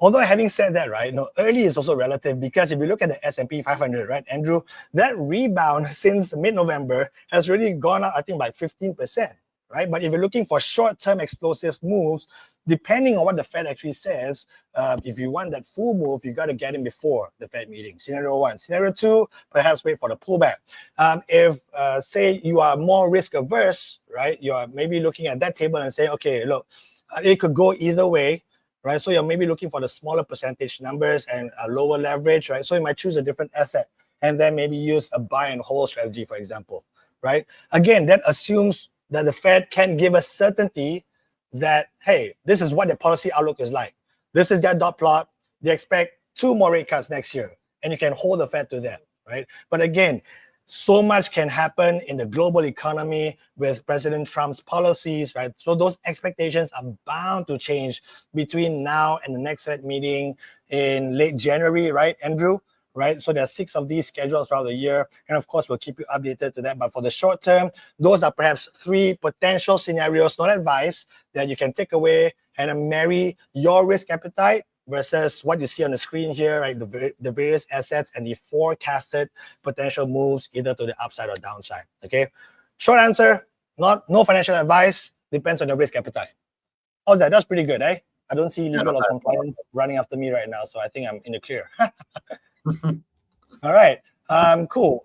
Although having said that, right, early is also relative, because if you look at the S&P 500, right, Andrew, that rebound since mid-November has really gone up, I think, by 15%, right? But if you're looking for short-term explosive moves, depending on what the Fed actually says, if you want that full move, you got to get in before the Fed meeting. Scenario one. Scenario two, perhaps wait for the pullback. If, say, you are more risk averse, right, you are maybe looking at that table and say, okay, look, it could go either way, right? So you're maybe looking for the smaller percentage numbers and a lower leverage, right? So you might choose a different asset and then maybe use a buy and hold strategy, for example, right? Again, that assumes that the Fed can give us certainty that, hey, this is what the policy outlook is like. This is their dot plot. They expect 2 more rate cuts next year, and you can hold the Fed to that, right? But again, so much can happen in the global economy with President Trump's policies, right? So those expectations are bound to change between now and the next Fed meeting in late January, right, Andrew? Right, so there are 6 of these scheduled throughout the year, and of course we'll keep you updated to that. But for the short term, those are perhaps 3 potential scenarios, not advice, that you can take away and marry your risk appetite versus what you see on the screen here, right? The various assets and the forecasted potential moves either to the upside or downside. Okay, short answer: no financial advice. Depends on your risk appetite. How's that? That's pretty good, eh? I don't see legal or compliance running after me right now, so I think I'm in the clear. All right, cool.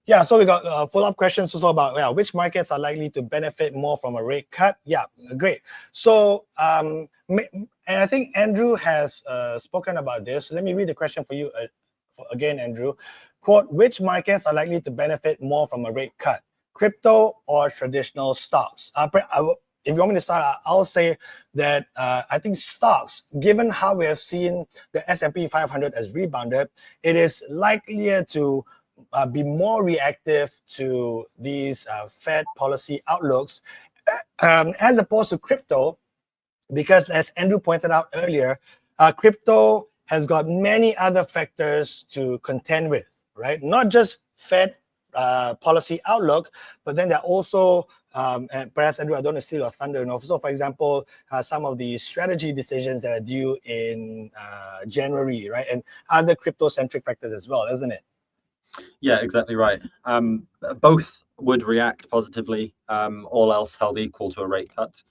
Yeah, so we got follow-up questions also about which markets are likely to benefit more from a rate cut. Yeah, great. So, and I think Andrew has spoken about this. Let me read the question for you again, Andrew. Quote, which markets are likely to benefit more from a rate cut? Crypto or traditional stocks? If you want me to start, I'll say that I think stocks, given how we have seen the S&P 500 has rebounded, it is likelier to be more reactive to these Fed policy outlooks as opposed to crypto, because as Andrew pointed out earlier, crypto has got many other factors to contend with, right? Not just Fed policy outlook, but then there are also, and perhaps Andrew, I don't want to steal your thunder. So, for example, some of the strategy decisions that are due in January, right, and other crypto-centric factors as well, isn't it? Yeah, exactly right. Both would react positively, all else held equal to a rate cut.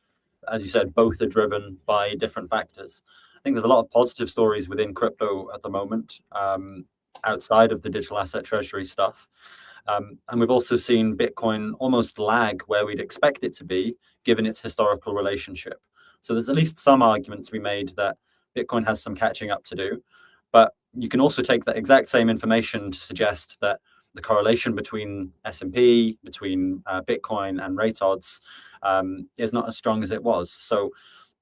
As you said, both are driven by different factors. I think there's a lot of positive stories within crypto at the moment, outside of the digital asset treasury stuff. And we've also seen Bitcoin almost lag where we'd expect it to be, given its historical relationship. So there's at least some argument to be made that Bitcoin has some catching up to do. But you can also take that exact same information to suggest that the correlation between S&P, between Bitcoin and rate odds is not as strong as it was. So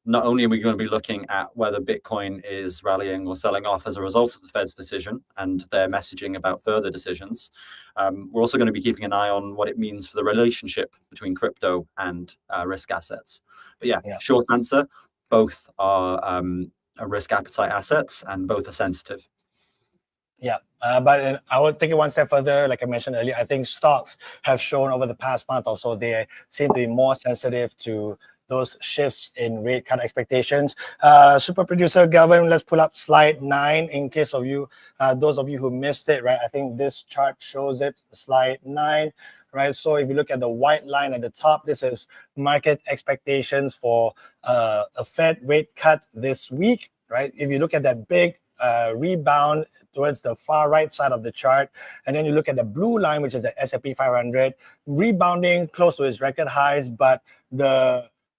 not only are we going to be looking at whether Bitcoin is rallying or selling off as a result of the Fed's decision and their messaging about further decisions, we're also going to be keeping an eye on what it means for the relationship between crypto and risk assets. But yeah, short answer, both are risk appetite assets and both are sensitive. Yeah, but I would take it one step further. Like I mentioned earlier, I think stocks have shown over the past month or so they seem to be more sensitive to those shifts in rate cut expectations. Super producer Galvin, let's pull up slide 9 in case of you, those of you who missed it, right? I think this chart shows it, slide 9, right? So if you look at the white line at the top, this is market expectations for a Fed rate cut this week, right? If you look at that big rebound towards the far right side of the chart, and then you look at the blue line, which is the S&P 500, rebounding close to its record highs, but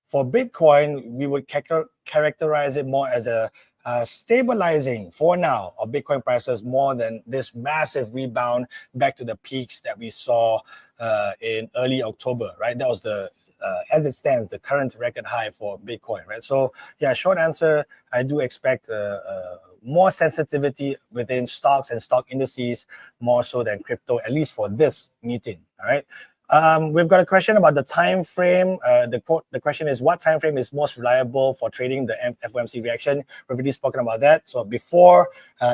for Bitcoin, we would characterize it more as a stabilizing for now of Bitcoin prices more than this massive rebound back to the peaks that we saw in early October, right? That was as it stands, the current record high for Bitcoin, right? So yeah, short answer, I do expect more sensitivity within stocks and stock indices, more so than crypto, at least for this meeting, all right? We've got a question about the time frame. The question is, what time frame is most reliable for trading the FOMC reaction? We've already spoken about that. So before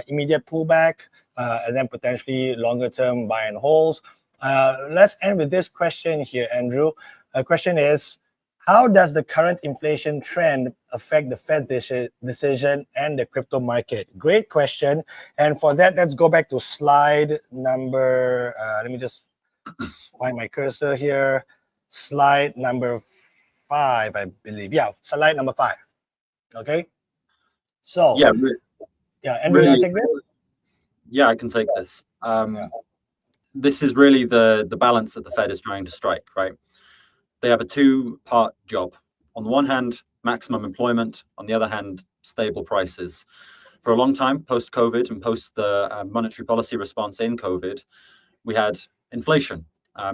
immediate pullback, and then potentially longer term buy and holds. Let's end with this question here, Andrew. The question is, how does the current inflation trend affect the Fed's decision and the crypto market? Great question. And for that, let's go back to slide number, let me just find my cursor here. Slide number 5, I believe. Yeah, slide number 5. Okay. So Andrew, you want to take this? Yeah, I can take this. This is really the balance that the Fed is trying to strike, right? They have a two-part job. On the one hand, maximum employment. On the other hand, stable prices. For a long time, post-COVID and post the monetary policy response in COVID, we had inflation,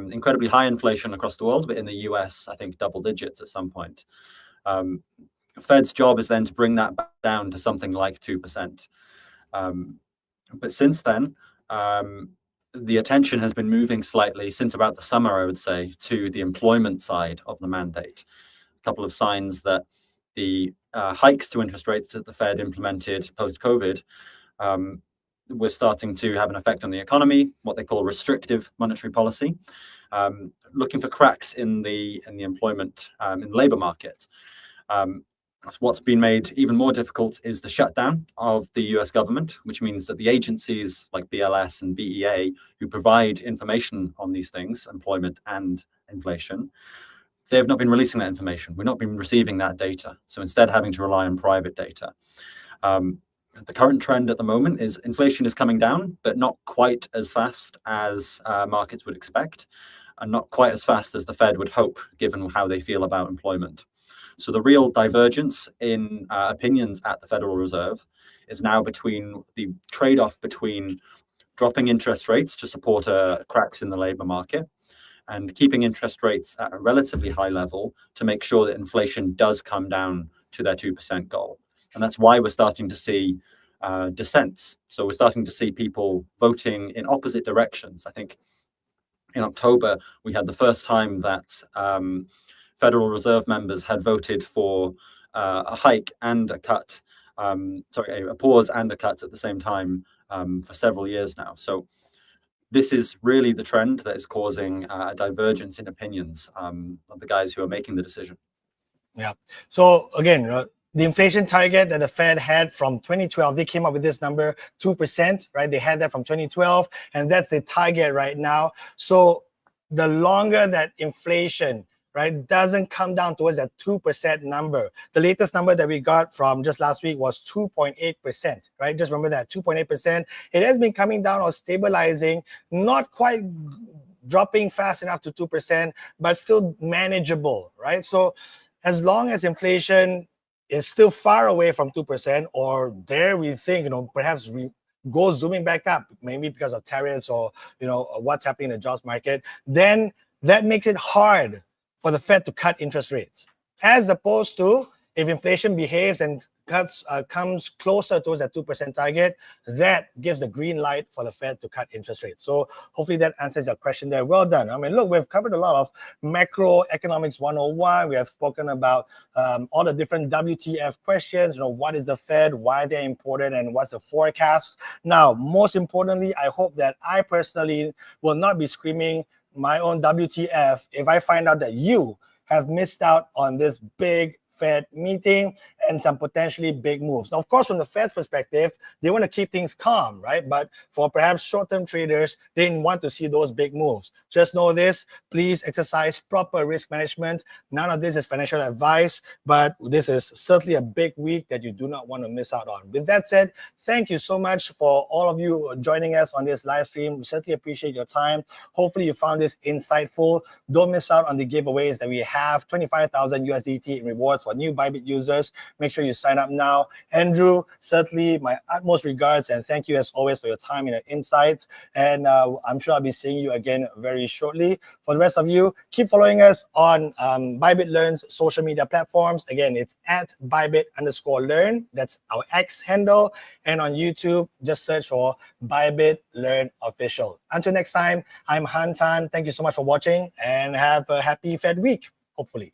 incredibly high inflation across the world, but in the US, I think double digits at some point. Fed's job is then to bring that back down to something like 2%. But since then, the attention has been moving slightly since about the summer, I would say, to the employment side of the mandate. A couple of signs that the hikes to interest rates that the Fed implemented post-COVID were starting to have an effect on the economy, what they call restrictive monetary policy, looking for cracks in the employment, in the labor market. What's been made even more difficult is the shutdown of the US government, which means that the agencies like BLS and BEA, who provide information on these things, employment and inflation, they have not been releasing that information. We've not been receiving that data. So instead, having to rely on private data. The current trend at the moment is inflation is coming down, but not quite as fast as markets would expect, and not quite as fast as the Fed would hope, given how they feel about employment. So the real divergence in opinions at the Federal Reserve is now between the trade-off between dropping interest rates to support cracks in the labor market and keeping interest rates at a relatively high level to make sure that inflation does come down to their 2% goal. And that's why we're starting to see dissents. So we're starting to see people voting in opposite directions. I think in October, we had the first time that Federal Reserve members had voted for a hike and a cut, a pause and a cut at the same time for several years now. So this is really the trend that is causing a divergence in opinions of the guys who are making the decision. Yeah. So again, the inflation target that the Fed had from 2012, they came up with this number, 2%, right? They had that from 2012, and that's the target right now. So the longer that inflation, right, doesn't come down towards that 2% number. The latest number that we got from just last week was 2.8%, right? Just remember that, 2.8%. It has been coming down or stabilizing, not quite dropping fast enough to 2%, but still manageable, right? So as long as inflation is still far away from 2%, or there we think, perhaps we go zooming back up, maybe because of tariffs or, what's happening in the jobs market, then that makes it hard for the Fed to cut interest rates. As opposed to if inflation behaves and comes closer towards that 2% target, that gives the green light for the Fed to cut interest rates. So hopefully that answers your question there. Well done. I mean, look, we've covered a lot of macroeconomics 101. We have spoken about all the different WTF questions, what is the Fed, why they're important, and what's the forecast. Now, most importantly, I hope that I personally will not be screaming my own WTF if I find out that you have missed out on this big Fed meeting and some potentially big moves. Now, of course, from the Fed's perspective, they want to keep things calm, right? But for perhaps short-term traders, they didn't want to see those big moves. Just know this, please exercise proper risk management. None of this is financial advice, but this is certainly a big week that you do not want to miss out on. With that said, thank you so much for all of you joining us on this live stream. We certainly appreciate your time. Hopefully you found this insightful. Don't miss out on the giveaways that we have, 25,000 USDT in rewards for new Bybit users. Make sure you sign up now. Andrew, certainly my utmost regards and thank you as always for your time and your insights. And I'm sure I'll be seeing you again very shortly. For the rest of you, keep following us on Bybit Learn's social media platforms. Again, it's at Bybit_Learn. That's our X handle. And on YouTube, just search for Bybit Learn Official. Until next time, I'm Han Tan. Thank you so much for watching and have a happy Fed week, hopefully.